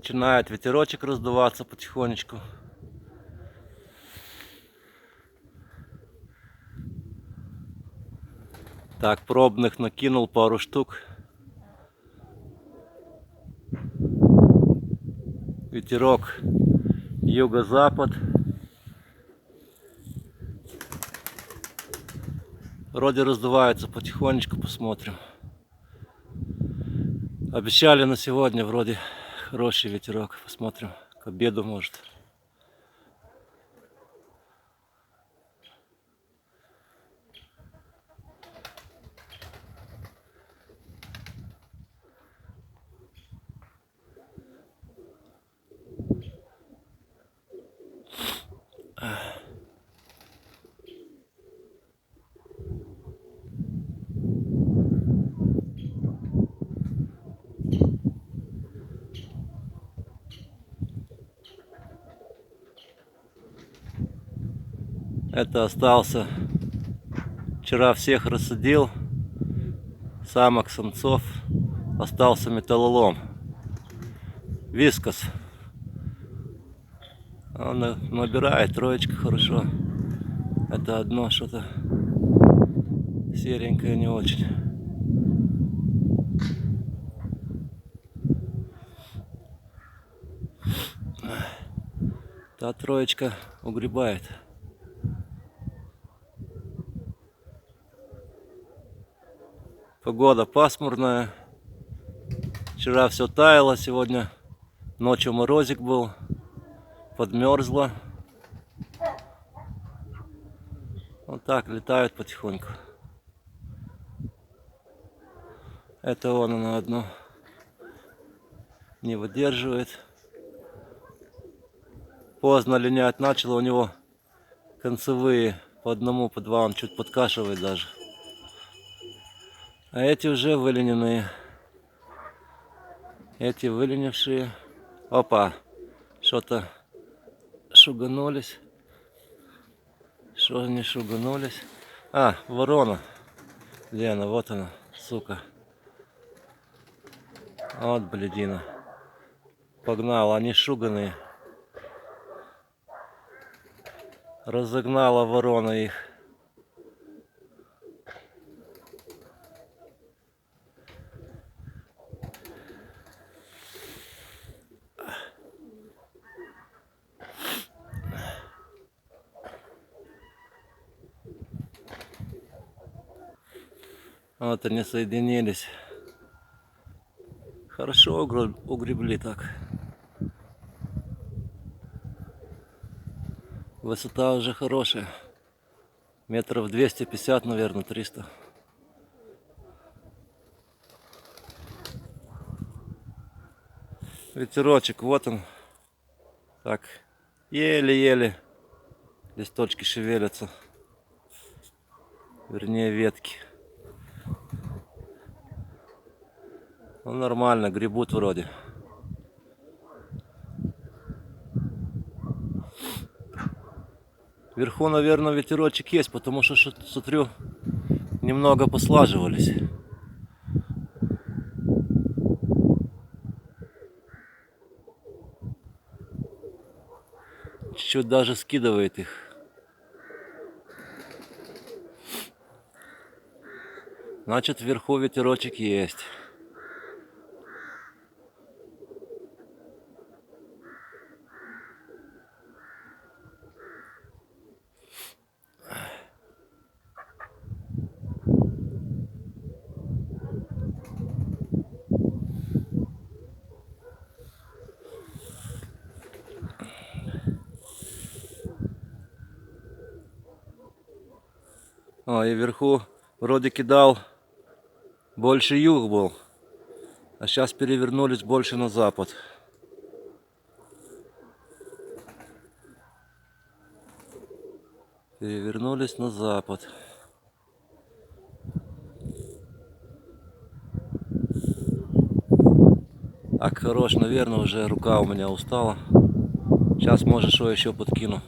Начинает ветерочек раздуваться потихонечку. Так, пробных накинул пару штук. Ветерок юго-запад. Вроде раздувается потихонечку, посмотрим. Обещали на сегодня вроде хороший ветерок. Посмотрим, к обеду может. Это остался. Вчера всех рассадил. Самок, самцов. Остался металлолом. Вискас. Он набирает троечка хорошо. Это одно что-то серенькое не очень. Та троечка угребает. Погода пасмурная. Вчера все таяло, сегодня ночью морозик был. Подмерзло. Вот так летают потихоньку. Это вон оно одно не выдерживает. Поздно линять начало, у него концевые по одному, по два, он чуть подкашивает даже. А эти уже вылененные. Эти выленившие. Опа, что-то шуганулись. Что они шуганулись? А, ворона. Где она? Вот она, сука. Вот блядина. Погнал, они шуганые. Разогнала ворона их. Вот они соединились. Хорошо угребли так. Высота уже хорошая. Метров 250, наверное, 300. Ветерочек, вот он. Так, еле-еле листочки шевелятся. Вернее, ветки. Ну, нормально, гребут вроде. Вверху, наверное, ветерочек есть, потому что, смотрю, немного послаживались. Чуть-чуть даже скидывает их. Значит, вверху ветерочек есть. И вверху вроде кидал, больше юг был, а сейчас перевернулись больше на запад. Перевернулись на запад. Так, хорош, наверное, уже рука у меня устала. Сейчас, может, что еще подкину.